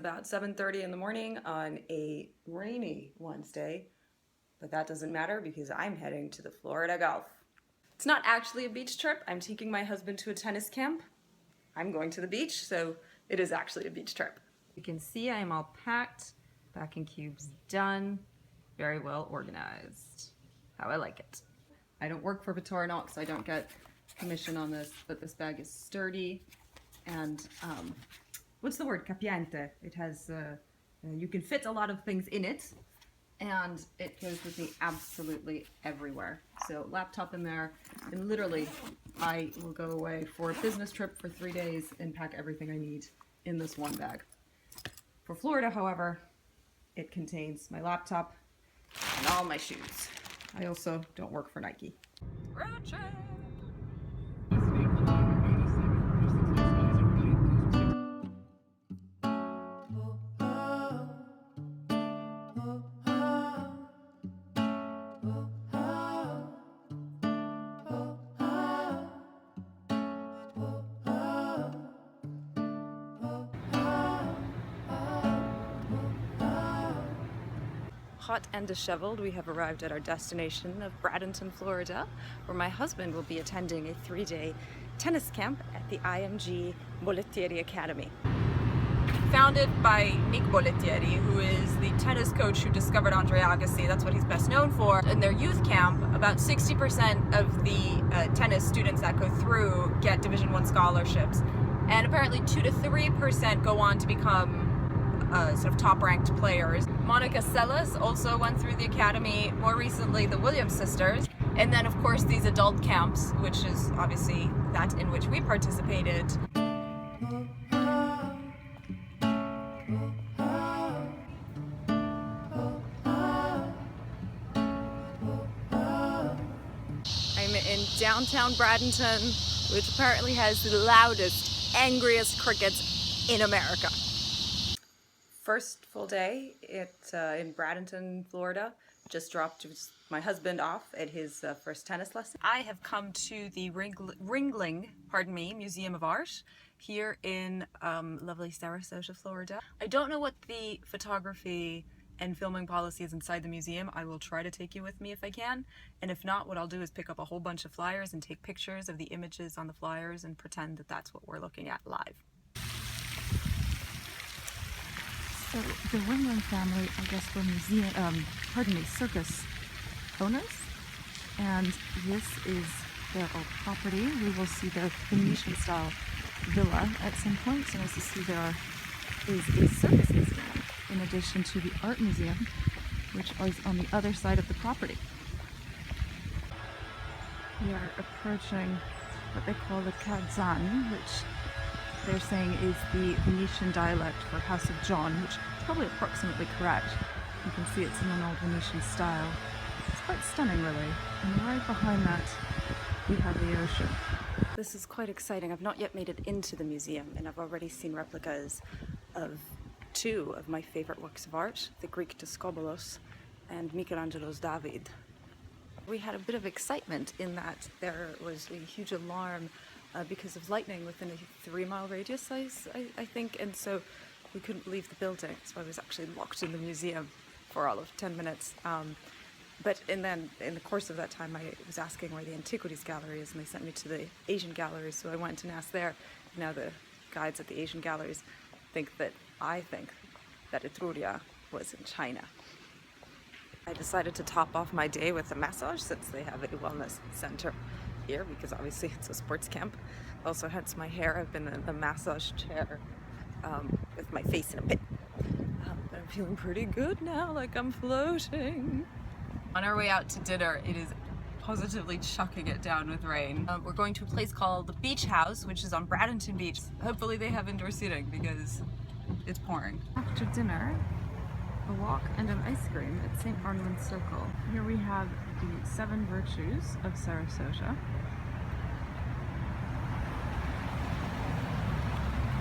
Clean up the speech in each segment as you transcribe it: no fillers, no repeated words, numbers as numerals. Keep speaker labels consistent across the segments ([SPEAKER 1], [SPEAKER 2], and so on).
[SPEAKER 1] about 7:30 in the morning on a rainy Wednesday, but that doesn't matter because I'm heading to the Florida Gulf. It's not actually a beach trip. I'm taking my husband to a tennis camp. I'm going to the beach, so it is actually a beach trip. You can see I am all packed, packing cubes done, very well organized. How I like it. I don't work for Victorinox, so I don't get commission on this, but this bag is sturdy and what's the word? Capiente. It has, you can fit a lot of things in it, and it goes with me absolutely everywhere. So laptop in there, and literally I will go away for a business trip for 3 days and pack everything I need in this one bag. For Florida, however, it contains my laptop and all my shoes. I also don't work for Nike. Road trip! Hot and disheveled, we have arrived at our destination of Bradenton, Florida, where my husband will be attending a 3-day tennis camp at the IMG Bollettieri Academy. Founded by IMG Bollettieri, who is the tennis coach who discovered Andre Agassi. That's what he's best known for. In their youth camp, about 60% of the tennis students that go through get Division I scholarships, and apparently 2 to 3% go on to become sort of top-ranked players. Monica Seles also went through the academy, more recently the Williams sisters, and then of course these adult camps, which is obviously that in which we participated. I'm in downtown Bradenton, which apparently has the loudest, angriest crickets in America. First full day in Bradenton, Florida. Just dropped my husband off at his first tennis lesson. I have come to the Ringling Museum of Art here in lovely Sarasota, Florida. I don't know what the photography and filming policy is inside the museum. I will try to take you with me if I can, and if not, what I'll do is pick up a whole bunch of flyers and take pictures of the images on the flyers and pretend that that's what we're looking at live. So the Ringling family, I guess, were circus owners, and this is their old property. We will see their Venetian-style villa at some point, and as you see, there is a circus museum in addition to the art museum, which is on the other side of the property. We are approaching what they call the Kazan, which they're saying is the Venetian dialect for House of John, which is probably approximately correct. You can see it's in an old Venetian style. It's quite stunning, really. And right behind that, we have the ocean. This is quite exciting. I've not yet made it into the museum, and I've already seen replicas of 2 of my favorite works of art, the Greek Discobolos and Michelangelo's David. We had a bit of excitement in that there was a huge alarm because of lightning within a 3-mile radius, I think, and so we couldn't leave the building, so I was actually locked in the museum for all of 10 minutes. But then in the course of that time, I was asking where the Antiquities Gallery is, and they sent me to the Asian galleries, so I went and asked there. Now the guides at the Asian galleries I think that Etruria was in China. I decided to top off my day with a massage, since they have a wellness center here, because obviously it's a sports camp. Also, hence my hair. I've been in a massage chair with my face in a pit. But I'm feeling pretty good now, like I'm floating. On our way out to dinner, it is positively chucking it down with rain. We're going to a place called the Beach House, which is on Bradenton Beach. Hopefully they have indoor seating because it's pouring. After dinner, a walk and an ice cream at St. Barnabas Circle. Here we have the 7 virtues of Sarasota.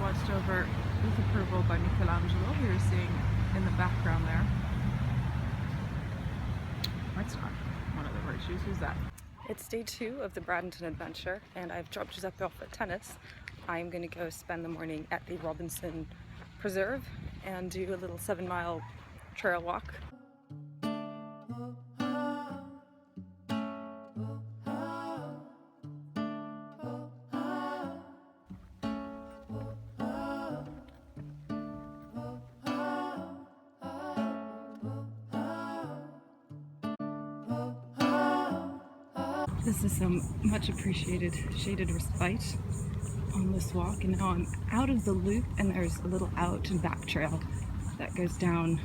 [SPEAKER 1] Watched over with approval by Michelangelo, who you're seeing in the background there. That's not one of the virtues. Who's that? It's day 2 of the Bradenton adventure, and I've dropped Giuseppe off at tennis. I'm going to go spend the morning at the Robinson preserve and do a little 7-mile trail walk. This is some much appreciated shaded respite on this walk, and now I'm out of the loop and there's a little out and back trail that goes down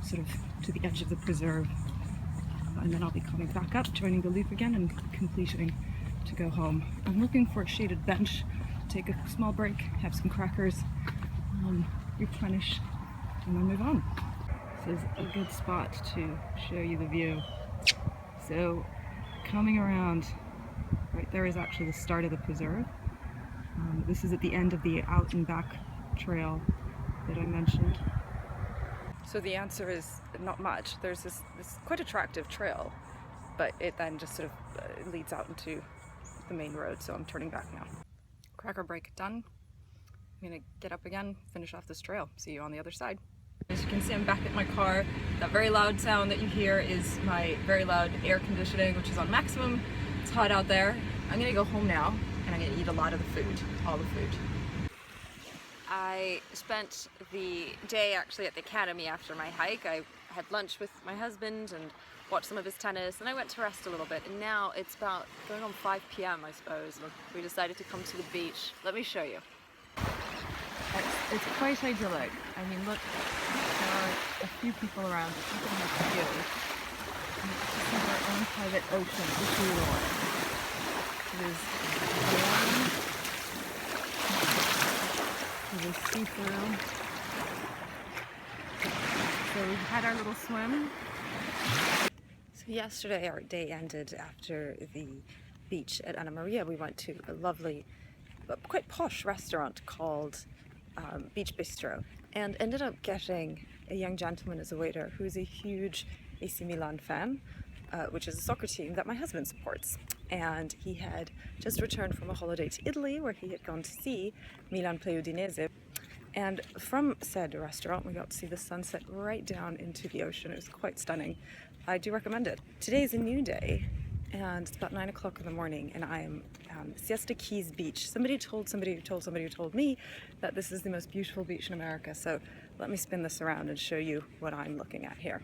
[SPEAKER 1] sort of to the edge of the preserve, and then I'll be coming back up, joining the loop again and completing to go home. I'm looking for a shaded bench, take a small break, have some crackers, replenish, and then move on. This is a good spot to show you the view. So coming around, right there is actually the start of the preserve. This is at the end of the out and back trail that I mentioned. So the answer is not much. There's this quite attractive trail, but it then just sort of leads out into the main road, so I'm turning back now. Cracker break done. I'm gonna get up again, finish off this trail. See you on the other side. As you can see, I'm back at my car. That very loud sound that you hear is my very loud air conditioning, which is on maximum. It's hot out there. I'm gonna go home now, and I'm gonna eat a lot of the food, all the food. I spent the day actually at the academy after my hike. I had lunch with my husband and watched some of his tennis, and I went to rest a little bit, and now it's about going on 5 p.m. I suppose. We decided to come to the beach. Let me show you. It's quite idyllic. I mean, look, there are a few people around, but people have few. And it's just like their own private ocean, if you will. It is warm. It is see-through. So we had our little swim. So yesterday our day ended after the beach at Anna Maria. We went to a lovely, but quite posh restaurant called Beach Bistro, and ended up getting a young gentleman as a waiter who's a huge AC Milan fan, which is a soccer team that my husband supports. And he had just returned from a holiday to Italy where he had gone to see Milan play Udinese. And from said restaurant, we got to see the sunset right down into the ocean. It was quite stunning. I do recommend it. Today is a new day, and it's about 9 o'clock in the morning, and I am Siesta Keys Beach. Somebody told me that this is the most beautiful beach in America, so let me spin this around and show you what I'm looking at here.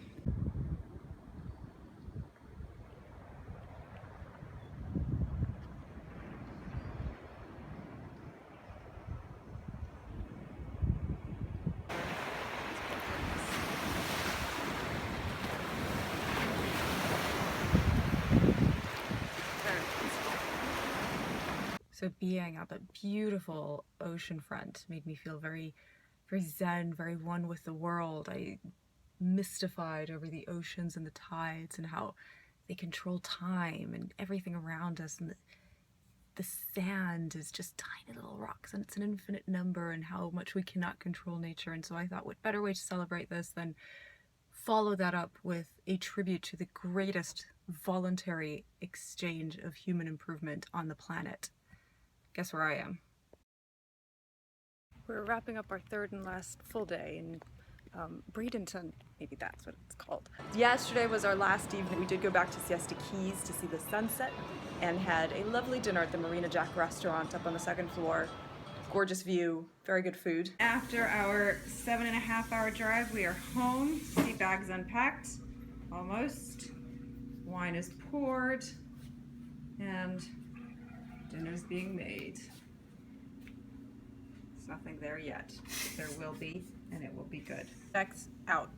[SPEAKER 1] So being at the beautiful ocean front made me feel very, very zen, very one with the world. I mystified over the oceans and the tides and how they control time and everything around us, and the sand is just tiny little rocks and it's an infinite number, and how much we cannot control nature. And so I thought, what better way to celebrate this than follow that up with a tribute to the greatest voluntary exchange of human improvement on the planet. Guess where I am? We're wrapping up our third and last full day in Bradenton, maybe that's what it's called. Yesterday was our last evening. We did go back to Siesta Keys to see the sunset and had a lovely dinner at the Marina Jack restaurant up on the second floor. Gorgeous view, very good food. After our 7.5-hour drive, we are home. See, bags unpacked, almost. Wine is poured, and dinner's being made. There's nothing there yet. There will be, and it will be good. Checks out.